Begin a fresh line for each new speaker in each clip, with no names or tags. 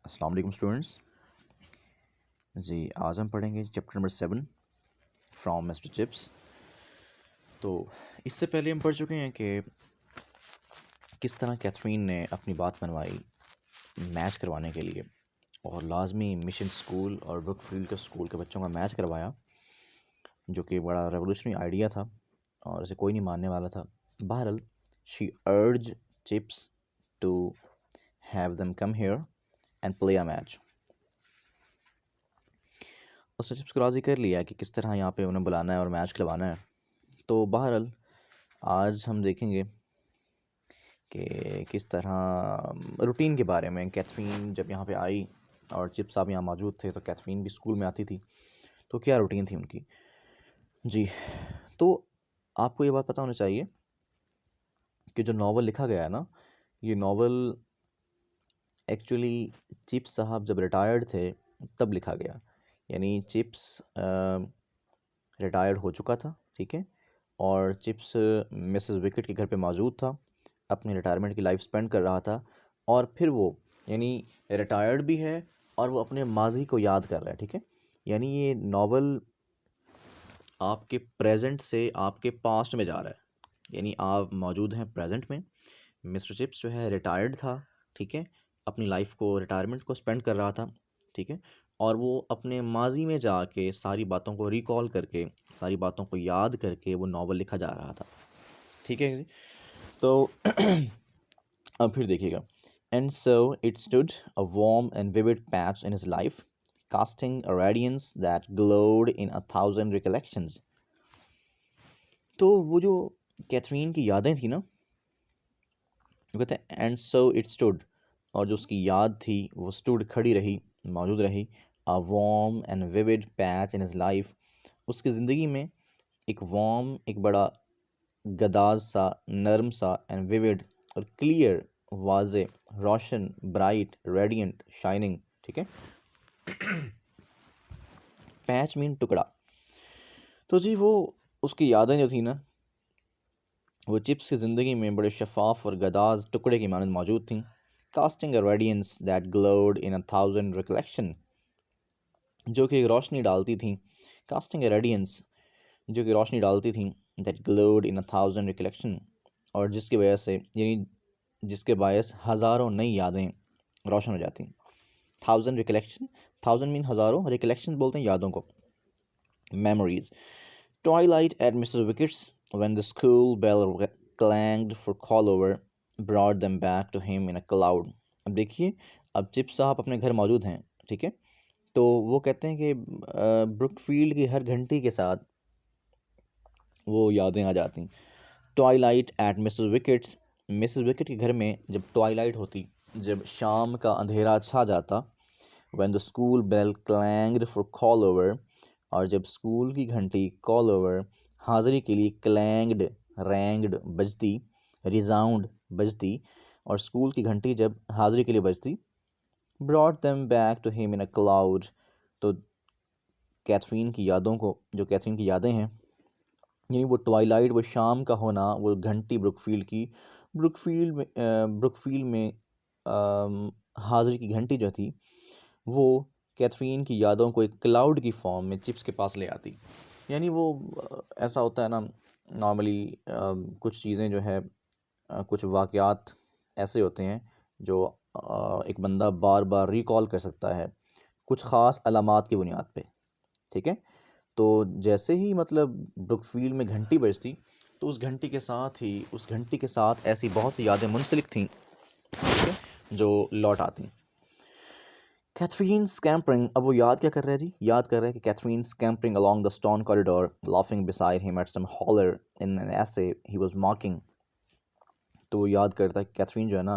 अस्सलाम वालेकुम स्टूडेंट्स जी। आज हम पढ़ेंगे chapter number 7 from mister chips. तो इससे पहले हम पढ़ चुके हैं कि किस तरह कैथरीन ने अपनी बात मनवाई मैच करवाने के लिए, और लाजमी मिशन स्कूल और ब्रुकफील्ड के स्कूल के बच्चों का मैच करवाया, जो कि बड़ा रेवोल्यूशनरी आइडिया था और इसे कोई नहीं मानने वाला था। बहरहाल she urged Chips to have them come here and play a match. उसने चिप्स को राज़ी कर लिया कि किस तरह यहाँ पे उन्हें बुलाना है और मैच खिलवाना है। तो बहरहाल आज हम देखेंगे कि किस तरह रूटीन के बारे में कैथरीन जब यहाँ पे आई और चिप्स साहब यहाँ मौजूद थे, तो कैथरीन भी स्कूल में आती थी, तो क्या रूटीन थी उनकी। जी, तो आपको ये बात पता होनी चाहिए कि जो नावल लिखा गया है ना, ये नावल एक्चुअली चिप्स साहब जब रिटायर्ड थे तब लिखा गया। यानी चिप्स रिटायर्ड हो चुका था, ठीक है, और चिप्स मिसेस विकेट के घर पे मौजूद था, अपनी रिटायरमेंट की लाइफ स्पेंड कर रहा था, और फिर वो यानी रिटायर्ड भी है और वो अपने माजी को याद कर रहा है, ठीक है। यानी ये नावल आपके प्रेजेंट से आपके पास्ट में जा रहा है, यानी आप मौजूद हैं प्रेजेंट में। मिस्टर चिप्स जो है रिटायर्ड था, ठीक है, अपनी लाइफ को रिटायरमेंट को स्पेंड कर रहा था, ठीक है, और वो अपने माजी में जाके सारी बातों को रिकॉल करके, सारी बातों को याद करके वो नावल लिखा जा रहा था, ठीक है जी। तो अब फिर देखिएगा, and so it stood a warm and vivid patch in his life, casting a radiance that glowed in 1,000 recollections। तो वो जो कैथरीन की यादें थी ना, वो कहते हैं एंड सो इट स्टूड, और जो उसकी याद थी वो स्टूड खड़ी रही, मौजूद रही, a warm and vivid patch in his life, उसकी ज़िंदगी में एक वार्म, एक बड़ा गदाज सा, नरम सा, एंड विविड और क्लियर, वाजे, रोशन, ब्राइट, रेडियंट, शाइनिंग, ठीक है। पैच मीन टुकड़ा। तो जी वो उसकी यादें जो थी ना, वो चिप्स की ज़िंदगी में बड़े शफाफ और गदाज टुकड़े की मानद मौजूद थी, casting a radiance that glowed in 1,000 recollection, जो कि एक रोशनी डालती थी, कास्टिंग अ रेडियंस, जो कि रोशनी डालती थी, दैट ग्लोड इन 1,000 रिकलेक्शन, और जिसकी वजह से यानी जिसके बायस हज़ारों नई यादें रोशन हो जाती। 1,000 रिकलेक्शन, 1,000 मीन हज़ारों, रिकलेक्शन बोलते हैं यादों को, memories. Twilight at Mrs. Wicket's, when the school bell clanged for call over, brought them back to him in a cloud. अब देखिए, अब चिप्स साहब अपने घर मौजूद हैं, ठीक है, तो वो कहते हैं कि ब्रुकफील्ड की हर घंटी के साथ वो यादें आ जाती। Twilight eight Mrs wickets, Mrs wicket के घर में जब ट्वाइलाइट होती, जब शाम का अंधेरा छा जाता, when the school bell clanged for call over, और जब स्कूल की घंटी कॉल ओवर, हाज़िरी के लिए क्लैंग्ड, रैंग्ड बजती, रिजाउंड बजती, और स्कूल की घंटी जब हाज़िरी के लिए बजती, brought them back to him in a cloud, तो कैथरीन की यादों को, जो कैथरीन की यादें हैं, यानी वो ट्वाइलाइट, वो शाम का होना, वो घंटी ब्रुकफील्ड में हाज़िरी की घंटी जो थी, वो कैथरीन की यादों को एक क्लाउड की फॉर्म में चिप्स के पास ले आती। यानी वो ऐसा होता है ना, नॉर्मली कुछ चीज़ें जो है, कुछ वाक़यात ऐसे होते हैं जो एक बंदा बार बार रिकॉल कर सकता है कुछ ख़ास अलामात की बुनियाद पे, ठीक है। तो जैसे ही मतलब ब्रुकफील्ड में घंटी बजती, तो उस घंटी के साथ ही, उस घंटी के साथ ऐसी बहुत सी यादें मुंसलिक थीं, ठीक है, जो लौट आती। कैथरीन स्कैम्परिंग, अब वो याद क्या कर रहा है जी, याद कर रहा है कि Catherine स्कैम्परिंग along the stone corridor, laughing beside him at some holler in an essay he was mocking। तो वो याद करता है कि कैथरीन जो है ना,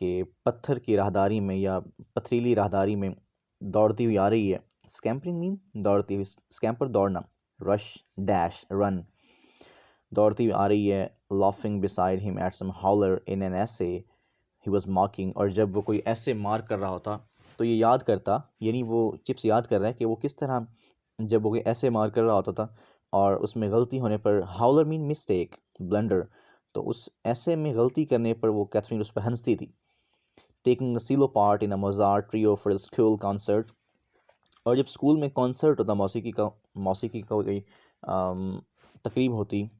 कि पत्थर की राहदारी में या पथरीली राहदारी में दौड़ती हुई आ रही है। स्कैम्परिंग मीन दौड़ती हुई, स्कैम्पर दौड़ना, रश, डैश, रन, दौड़ती हुई आ रही है, laughing beside him at some holler in an essay he was mocking, और जब वो कोई ऐसे मार कर रहा होता तो ये याद करता, यानी वो चिप्स याद कर रहा है कि वो किस तरह जब वो कोई ऐसे मार कर रहा होता था और उसमें गलती होने पर, हाउलर मीन मिस्टेक, ब्लंडर, तो उस ऐसे में गलती करने पर वो कैथरीन उस पर हंसती थी। Taking a silo part in a Mozart trio for the school concert. और जब स्कूल में कॉन्सर्ट होता, मौसीकी का कोई तकरीब होती,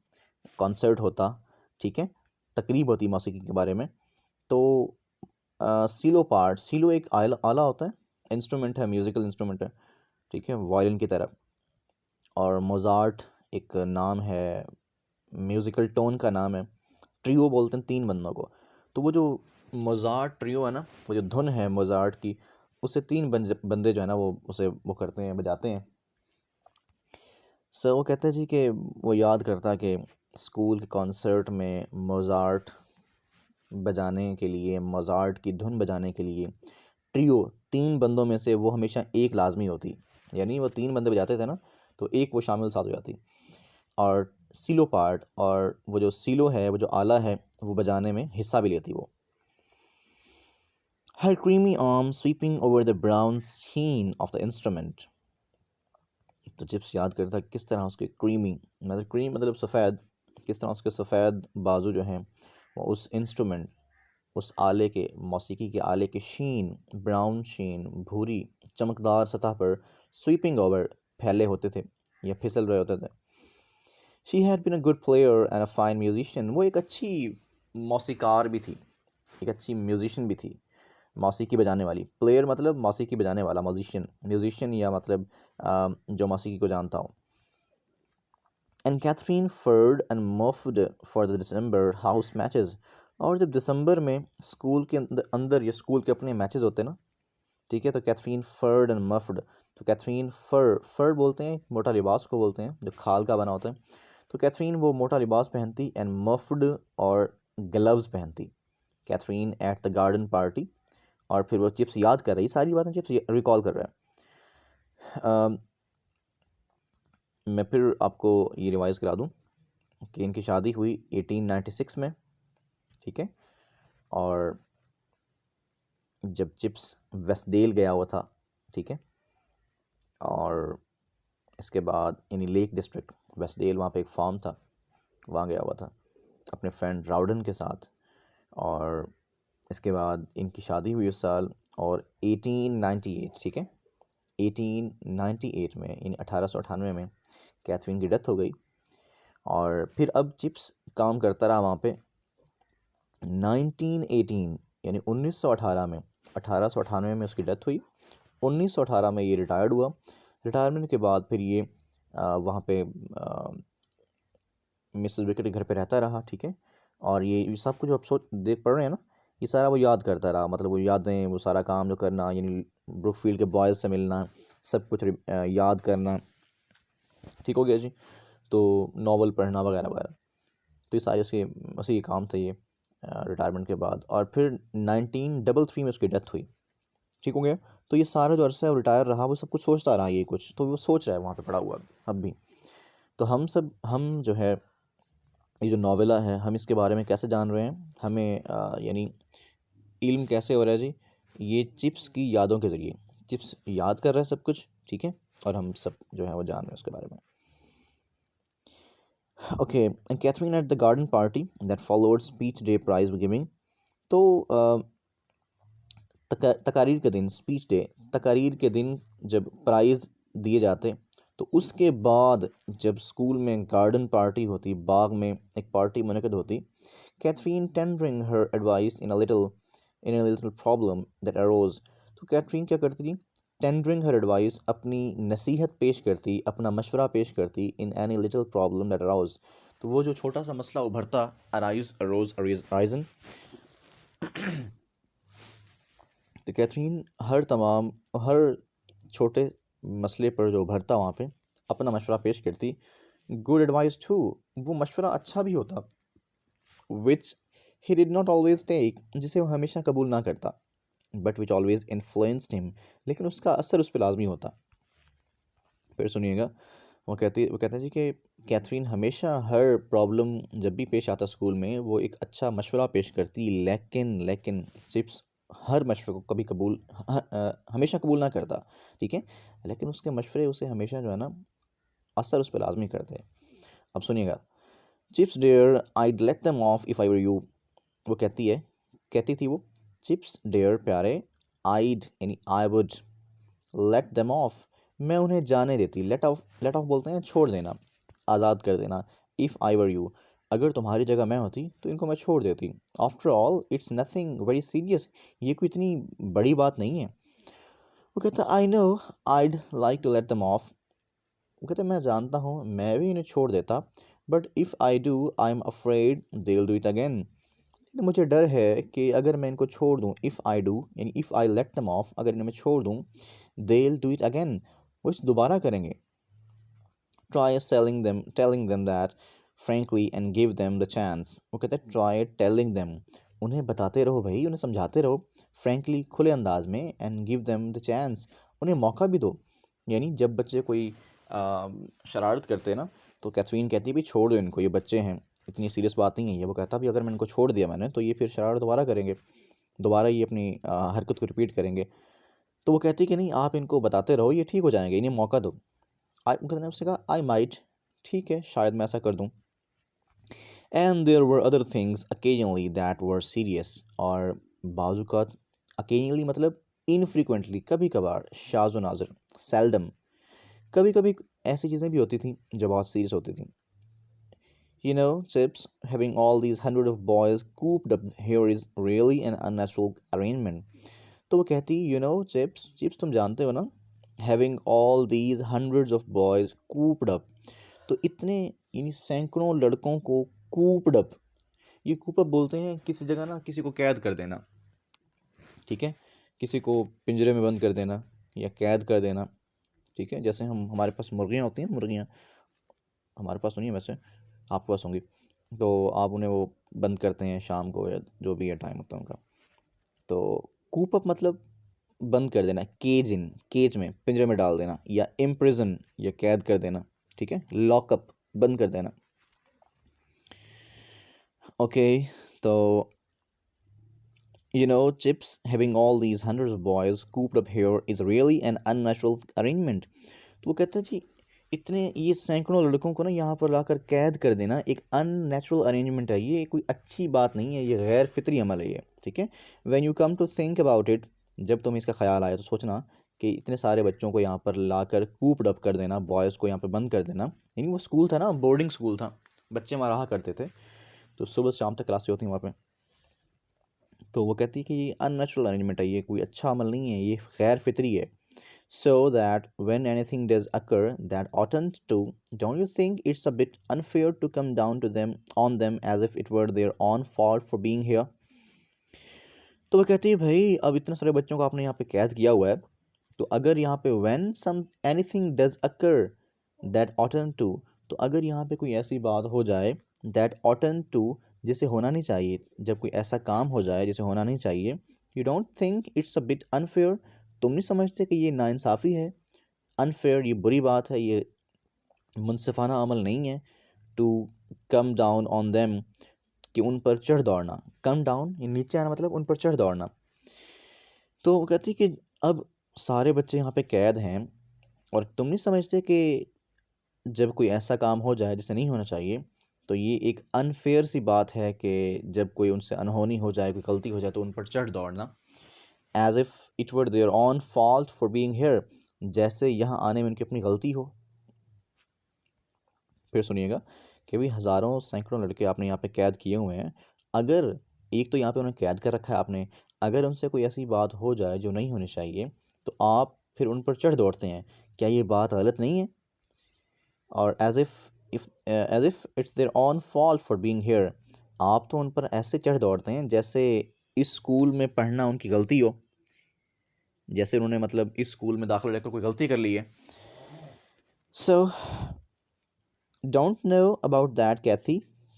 कॉन्सर्ट होता, ठीक है, तकरीब होती मौसीकी के बारे में, तो सीलो एक आला होता है, इंस्ट्रूमेंट है, म्यूज़िकल इंस्ट्रूमेंट है, ठीक है, वायलिन की तरह। और मोजार्ट एक नाम है, म्यूज़िकल टोन का नाम है। ट्रियो बोलते हैं 3 बंदों को। तो वो जो मोजार्ट ट्रियो है ना, वो जो धुन है मोजार्ट की, उसे 3 बंदे जो है ना वो करते हैं, बजाते हैं। वो कहते हैं जी कि वो याद करता कि स्कूल के कॉन्सर्ट में मोजार्ट बजाने के लिए, मोजार्ट की धुन बजाने के लिए ट्रियो 3 बंदों में से वो हमेशा एक लाजमी होती, यानी वो 3 बंदे बजाते थे ना, तो एक वो शामिल साथ हो जाती। और सीलो पार्ट, और वो जो सीलो है, वो जो आला है, वो बजाने में हिस्सा भी लेती वो। Her creamy arm sweeping over the brown sheen of the instrument। तो चिप्स याद करता किस तरह उसके क्रीमी, मतलब क्रीम मतलब सफ़ेद, किस तरह उसके सफ़ेद बाजू जो हैं वो उस इंस्ट्रूमेंट, उस आले के, मौसीकी के आले के शीन, ब्राउन शीन, भूरी चमकदार सतह पर स्वीपिंग ओवर, फैले होते थे या फिसल रहे होते थे। She had been a good player and a fine musician. वो एक अच्छी मौसीकार भी थी, एक अच्छी म्यूजिशियन भी थी, मौसीकी बजाने वाली। प्लेयर मतलब मौसीकी बजाने वाला, म्यूजिशियन या मतलब जो मौसीकी को जानता हो। And Catherine furred and muffed for the December house matches. और जब दिसंबर में स्कूल के अंदर या स्कूल के अपने मैचेस होते ना, ठीक है, तो कैथरीन फर्ड एंड मफ्ड। तो कैथरीन फर बोलते हैं मोटा लिबास को बोलते हैं जो खाल का बना होता है। तो कैथरीन वो मोटा लिबास पहनती, एंड मफ्ड और ग्लव्स पहनती, Katherine at the garden party. और फिर वो चिप्स याद कर रही, सारी बातें चिप्स रिकॉल कर रहा है। मैं फिर आपको ये रिवाइज़ करा दूं कि इनकी शादी हुई 1896 में, ठीक है। और जब चिप्स वेस्टडेल गया हुआ था, ठीक है, और इसके बाद यानी लेक डिस्ट्रिक्ट वेस्टडेल, वहाँ पे एक फार्म था, वहाँ गया हुआ था अपने फ्रेंड राउडन के साथ। और इसके बाद इनकी शादी हुई उस साल, और 1898, ठीक है, 1898 में, यानी 1898 में कैथरीन की डेथ हो गई। और फिर अब चिप्स काम करता रहा वहाँ पे 1918, यानी 1918 में, 1898 में उसकी डेथ हुई, 1918 में ये रिटायर्ड हुआ। रिटायरमेंट के बाद फिर ये वहाँ पे मिसेस विकेट के घर पे रहता रहा, ठीक है। और ये सब कुछ जो आप सोच देख पढ़ रहे हैं ना, ये सारा वो याद करता रहा, मतलब वो यादें, वो सारा काम जो करना, यानी ब्रुकफील्ड के बॉयज़ से मिलना, सब कुछ याद करना, ठीक हो गया जी। तो नावल पढ़ना वगैरह वगैरह, तो ये सारे उसके उसी के काम थे ये रिटायरमेंट के बाद। और फिर 1933 में उसकी डेथ हुई, ठीक हो गया। तो ये सारा जो अरसा है वो रिटायर रहा, वो सब कुछ सोचता रहा, ये कुछ तो वो सोच रहा है वहाँ पे पड़ा हुआ अब भी। तो हम जो है, ये जो नावला है, हम इसके बारे में कैसे जान रहे हैं, हमें यानी इल्म कैसे हो रहा है जी, ये चिप्स की यादों के ज़रिए। चिप्स याद कर रहा है सब कुछ, ठीक है, और हम सब जो है वो जान रहे हैं उसके बारे में। Okay, and Katherine at the garden party that followed speech day prize giving. तो तकारीर के दिन, स्पीच डे, तकारीर के दिन जब प्राइज़ दिए जाते, तो उसके बाद जब स्कूल में गार्डन पार्टी होती, बाग में एक पार्टी मुनक़िद होती, Katherine tendering her advice in a little problem that arose. तो कैथरीन क्या करती थी, टेंडरिंग हर एडवाइस, अपनी नसीहत पेश करती, अपना मशवरा पेश करती, in any little problem that arose. तो वो जो छोटा सा मसला उभरता, अराइजन, तो कैथरीन हर छोटे मसले पर जो उभरता वहाँ पे अपना मशवरा पेश करती। गुड एडवाइस टू, वो मशवरा अच्छा भी होता, which he did not always take, जिसे वो हमेशा कबूल ना करता, but which always influenced him, लेकिन उसका असर उस पर लाजमी होता। फिर सुनिएगा, वो कहते हैं जी कि कैथरीन हमेशा हर प्रॉब्लम जब भी पेश आता स्कूल में, वो एक अच्छा मशवरा पेश करती, लेकिन चिप्स हर मशवरे को कभी हमेशा कबूल ना करता, ठीक है, लेकिन उसके मशवरे उसे हमेशा जो है ना असर उस पर लाजमी करते हैं। अब सुनिएगा, Chips dear, I'd let them off if I were you. वो कहती थी वो चिप्स डेयर प्यारे, आइड यानी I would, let them off मैं उन्हें जाने देती, लेट ऑफ बोलते हैं छोड़ देना, आज़ाद कर देना। इफ़ आई वर यू अगर तुम्हारी जगह मैं होती तो इनको मैं छोड़ देती। After all it's nothing very serious ये कोई इतनी बड़ी बात नहीं है। वो कहता I know I'd like to let them off वो कहते मैं जानता हूँ मैं भी इन्हें छोड़ देता, but if I do I am afraid they will do it again मुझे डर है कि अगर मैं इनको छोड़ दूँ, इफ़ आई डू यानी if I let them of अगर इन्हें मैं छोड़ दूँ, they will do it again वो इसे दोबारा करेंगे। Try telling them that frankly and give them the chance वो कहते हैं ट्राई टेलिंग देम उन्हें बताते रहो भाई, उन्हें समझाते रहो, फ्रेंकली खुले अंदाज में, and give them the chance उन्हें मौका भी दो। यानी जब बच्चे कोई शरारत करते हैं ना तो कैथरीन कहती है भी छोड़ दो इनको, ये बच्चे हैं, इतनी सीरियस बात नहीं है ये। वो कहता भी अगर मैं इनको छोड़ दिया मैंने तो ये फिर शरारत दोबारा करेंगे, दोबारा ये अपनी हरकत को रिपीट करेंगे। तो वो कहती कि नहीं आप इनको बताते रहो ये ठीक हो जाएंगे, इन्हें मौका दो। कहते उसने कहा आई माइट ठीक है शायद मैं ऐसा कर दूँ। And there were other things occasionally that were serious और बाज़ात अकेजनली मतलब इनफ्रीक्वेंटली कभी कभार, शाज़ व नाज़िर सेल्डम कभी कभी ऐसी चीज़ें भी होती थी जो बहुत सीरियस होती थी। You know, Chips, having all these hundred of boys cooped up here is really an unnatural arrangement. तो वो कहती Chips तुम जानते हो ना, having all these hundreds of boys cooped up तो इतने यानी सैकड़ों लड़कों को cooped up ये coop up बोलते हैं किसी जगह ना किसी को कैद कर देना, ठीक है, किसी को पिंजरे में बंद कर देना या कैद कर देना, ठीक है। जैसे हम हमारे पास मुर्गियाँ होती हैं, मुर्गियाँ हमारे पास तो नहीं है वैसे आपके पास होंगी, तो आप उन्हें वो बंद करते हैं शाम को या जो भी है टाइम होता है उनका। तो कूप अप मतलब बंद कर देना, केज में पिंजरे में डाल देना, या इम्प्रिजन या कैद कर देना, ठीक है, लॉकअप बंद कर देना। ओके तो Chips, having all these hundreds of boys cooped up here is really an unnatural arrangement. तो वो कहता है जी इतने ये सैकड़ों लड़कों को ना यहाँ पर लाकर कैद कर देना एक अननेचुरल अरेंजमेंट है, ये कोई अच्छी बात नहीं है, ये गैर फितरी अमल है ये, ठीक है। When you come to think about it जब तुम्हें इसका ख्याल आया तो सोचना कि इतने सारे बच्चों को यहाँ पर लाकर कूप्ड अप कर देना, बॉयज़ को यहाँ पर बंद कर देना, यानी वो स्कूल था ना, बोर्डिंग स्कूल था, बच्चे वहाँ रहा करते थे तो सुबह शाम तक क्लासें होती वहाँ पर। तो वो कहती है कि ये अननेचुरल अरेंजमेंट है, ये कोई अच्छा अमल नहीं है, ये गैर फितरी है। So that when anything does occur that oughtn't to, don't you think it's a bit unfair to come down to them on them as if it were their own fault for being here? तो वो कहती है भाई अब इतने सारे बच्चों को आपने यहाँ पे कैद किया हुआ है, तो अगर यहाँ पे when some anything does occur that oughtn't to, तो अगर यहाँ पे कोई ऐसी बात हो जाए that oughtn't to जिसे होना नहीं चाहिए, जब कोई ऐसा काम हो जाए जिसे होना नहीं चाहिए, you don't think it's a bit unfair, तुम नहीं समझते कि ये नाइंसाफ़ी है, अनफेयर ये बुरी बात है, ये मुनसिफाना अमल नहीं है, to come down on them कि उन पर चढ़ दौड़ना, कम डाउन ये नीचे आना मतलब उन पर चढ़ दौड़ना। तो वो कहती कि अब सारे बच्चे यहाँ पे कैद हैं और तुम नहीं समझते कि जब कोई ऐसा काम हो जाए जिसे नहीं होना चाहिए तो ये एक अनफेयर सी बात है कि जब कोई उनसे अनहोनी हो जाए, कोई गलती हो जाए तो उन पर चढ़ दौड़ना, as if it were their own fault for being here, जैसे यहाँ आने में उनकी अपनी गलती हो। फिर सुनिएगा कि भाई हज़ारों सैकड़ों लड़के आपने यहाँ पे कैद किए हुए हैं, अगर एक तो यहाँ पे उन्हें कैद कर रखा है आपने, अगर उनसे कोई ऐसी बात हो जाए जो नहीं होनी चाहिए तो आप फिर उन पर चढ़ दौड़ते हैं, क्या ये बात गलत नहीं है? और as if it's their own fault for being here, आप तो उन पर ऐसे चढ़ दौड़ते हैं जैसे इस स्कूल में पढ़ना उनकी गलती हो, जैसे उन्होंने मतलब इस स्कूल में दाखिला लेकर कोई गलती कर ली है। So don't know about that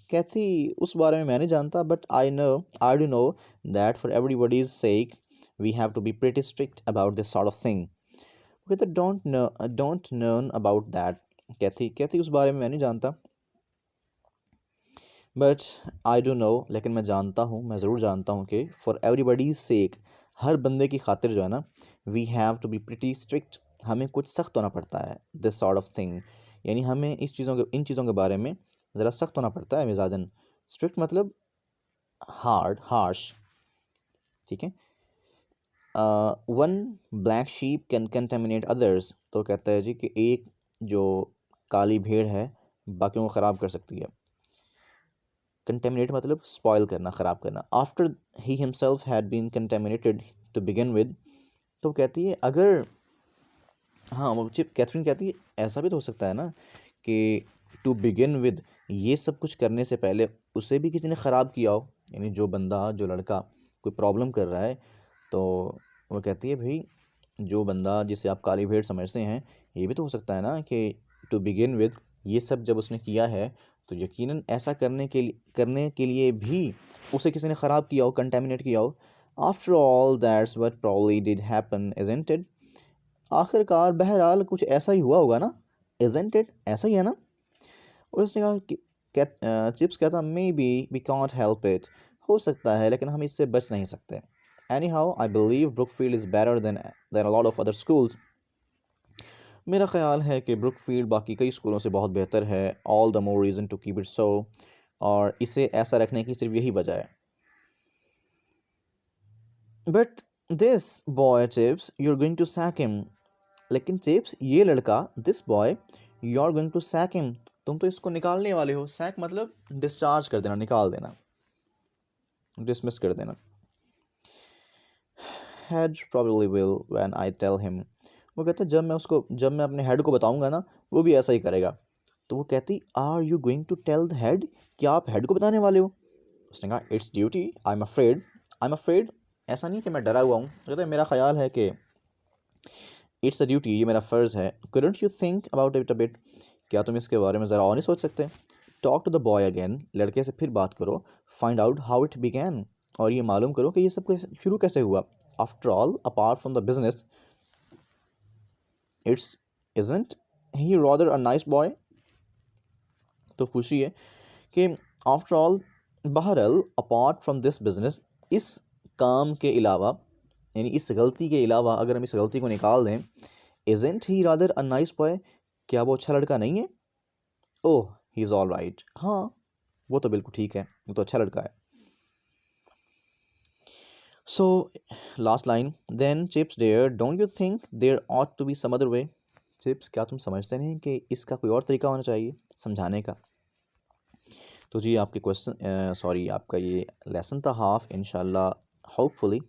Kathy उस बारे में मैं नहीं जानता, but I do know that for everybody's sake we have to be pretty strict about this sort of thing. कहते don't know about that Kathy उस बारे में मैं नहीं जानता, बट आई डू नो लेकिन मैं जानता हूँ, मैं ज़रूर जानता हूँ कि फॉर एवरीबडीज सेक हर बंदे की खातिर जो है ना, we have to be pretty strict, हमें कुछ सख्त होना पड़ता है, दिस सॉर्ट ऑफ थिंग, यानी हमें इन चीज़ों के बारे में ज़रा सख्त होना पड़ता है मिजाजन। स्ट्रिक्ट मतलब हार्श, ठीक है। One black sheep can contaminate others, तो कहता है जी कि एक जो काली भेड़ है बाकियों को ख़राब कर सकती है। कंटेमिनेट मतलब स्पॉइल करना, ख़राब करना। After he himself had been contaminated to begin with, तो कहती है अगर, हाँ वो चिप कैथरीन कहती है ऐसा भी तो हो सकता है ना कि टू बिगिन विद, ये सब कुछ करने से पहले उसे भी किसी ने ख़राब किया हो, यानी जो बंदा, जो लड़का कोई प्रॉब्लम कर रहा है, तो वो कहती है भाई जो बंदा जिसे आप काली भेड़ समझते हैं, ये भी तो हो सकता है ना कि टू बिगिन विद ये सब जब उसने किया है तो यकीनन ऐसा करने के लिए भी उसे किसी ने ख़राब किया हो, कंटेमिनेट किया हो। After all that's what probably did happen isn't it, आखिरकार बहरहाल कुछ ऐसा ही हुआ होगा ना, इज़न्ट इट, ऐसा ही है ना। और उसने कहा कि चिप्स कहता may be we can't help it, हो सकता है लेकिन हम इससे बच नहीं सकते। Anyhow I believe Brookfield is better than a lot of other schools, मेरा ख्याल है कि ब्रुकफील्ड बाकी कई स्कूलों से बहुत बेहतर है। All the more reason to keep it so, और इसे ऐसा रखने की सिर्फ यही वजह है। But this boy Chips you are going to sack him, लेकिन चिप्स ये लड़का, this boy you are going to sack him, तुम तो इसको निकालने वाले हो। सैक मतलब डिस्चार्ज कर देना, निकाल देना, डिसमिस कर देना। Head probably will when I tell him, वो कहते जब मैं अपने हेड को बताऊंगा ना वो भी ऐसा ही करेगा। तो वो कहती are you going to tell the head, क्या आप हेड को बताने वाले हो। उसने कहा it's duty, I am afraid, ऐसा नहीं कि मैं डरा हुआ हूँ। कहते हैं मेरा ख्याल है कि इट्स अ ड्यूटी, ये मेरा फ़र्ज़ है। couldn't you think about it a bit, क्या तुम इसके बारे में ज़रा और नहीं सोच सकते। Talk to the boy again, लड़के से फिर बात करो। Find out how it began, और ये मालूम करो कि ये सब शुरू कैसे हुआ। After all apart from the business it's isn't he rather a nice boy, तो पूछी है कि आफ्टर ऑल, बहरहाल, अपार्ट फ्रॉम दिस बिजनेस, इस काम के अलावा, यानी इस गलती के अलावा अगर हम इस गलती को निकाल दें, isn't he rather a nice boy, क्या वो अच्छा लड़का नहीं है। ओह ही इज़ ऑल राइट, हाँ वो तो बिल्कुल ठीक है, वो तो अच्छा लड़का है। So last line, then Chips dear don't you think there ought to be some other way, Chips क्या तुम समझते नहीं कि इसका कोई और तरीका होना चाहिए समझाने का। तो जी आपके आपका ये लेसन था हाफ, इंशाल्लाह होपफुली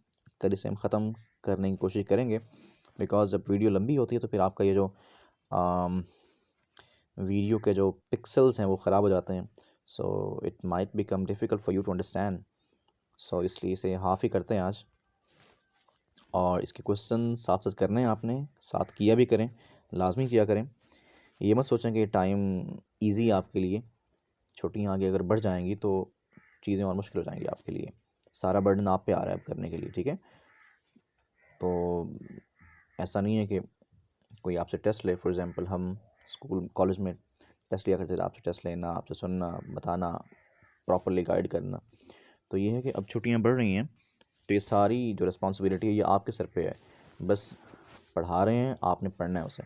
कल इसे हम ख़त्म करने की कोशिश करेंगे। बिकॉज़ जब वीडियो लंबी होती है तो फिर आपका ये जो वीडियो के जो पिक्सल्स हैं वो ख़राब हो जाते हैं, so it might become difficult for you to understand. So इसलिए इसे हाफ़ ही करते हैं आज, और इसके क्वेश्चन साथ साथ करने हैं आपने, साथ किया भी करें, लाजमी किया करें। ये मत सोचें कि टाइम ईजी आपके लिए, छुट्टियाँ आगे अगर बढ़ जाएंगी तो चीज़ें और मुश्किल हो जाएंगी आपके लिए, सारा बर्डन आप पे आ रहा है अब करने के लिए, ठीक है। तो ऐसा नहीं है कि कोई आपसे टेस्ट ले, फॉर एग्ज़ाम्पल हम स्कूल कॉलेज में टेस्ट लिया करते थे, आपसे टेस्ट लेना, आपसे सुनना, बताना, प्रॉपरली गाइड करना। तो ये है कि अब छुट्टियाँ बढ़ रही हैं तो ये सारी जो रिस्पॉन्सिबिलिटी है ये आपके सर पे है। बस पढ़ा रहे हैं, आपने पढ़ना है उसे,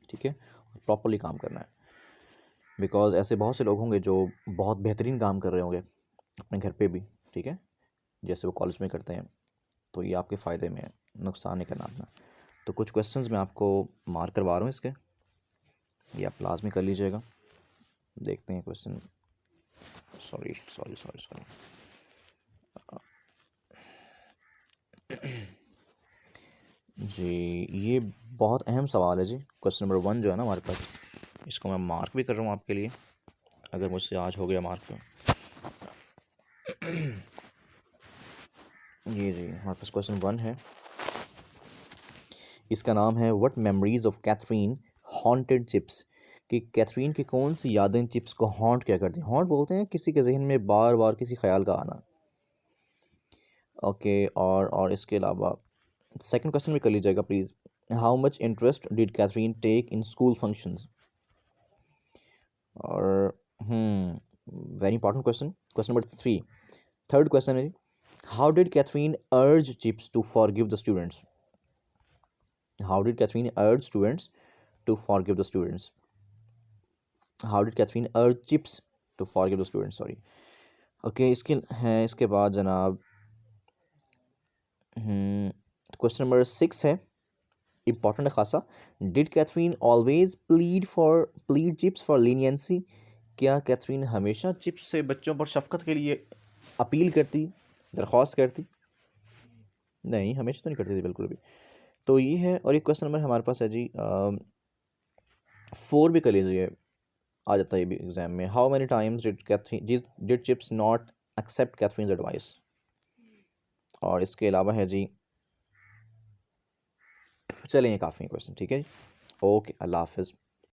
ठीक है, और प्रॉपरली काम करना है। बिकॉज़ ऐसे बहुत से लोग होंगे जो बहुत बेहतरीन काम कर रहे होंगे अपने घर पे भी, ठीक है, जैसे वो कॉलेज में करते हैं, तो ये आपके फ़ायदे में है, नुकसान नहीं करना अपना। तो कुछ क्वेश्चंस मैं आपको मार्क करवा रहा हूँ इसके, ये आप लाजमी कर लीजिएगा। देखते हैं question, sorry sorry sorry sorry जी, ये बहुत अहम सवाल है जी। क्वेश्चन नंबर 1 जो है ना हमारे पास, इसको मैं मार्क भी कर रहा हूँ आपके लिए, अगर मुझसे आज हो गया मार्क तो। ये जी हमारे पास क्वेश्चन 1 है, इसका नाम है what memories of Katherine haunted Chips, कि कैथरीन की कौन सी यादें चिप्स को हॉन्ट क्या करती हैं। हॉन्ट बोलते हैं किसी के जहन में बार बार किसी ख्याल का आना। ओके, और इसके अलावा सेकंड क्वेश्चन भी कर लीजिएगा please. How much interest did Catherine take in school functions, और very important question, question number 3, third question है how did Catherine urge Chips to forgive the students, how did Catherine urge students to forgive the students, how did Catherine urge Chips to forgive the students, sorry. Okay, इसके बाद जनाब question number 6 है, important है खासा। Did Katherine always plead Chips for leniency? क्या Katherine हमेशा Chips से बच्चों पर शफकत के लिए अपील करती, दरख्वास्त करती? नहीं, हमेशा तो नहीं करती थी बिल्कुल भी। तो ये है। और एक क्वेश्चन नंबर हमारे पास है जी 4 भी कर लीजिए, आ जाता है ये भी एग्जाम में। How many times did Chips not accept Katherine advice? और इसके अलावा है जी, चलें ये काफ़ी है क्वेश्चन, ठीक है जी। ओके, अल्लाह हाफिज़।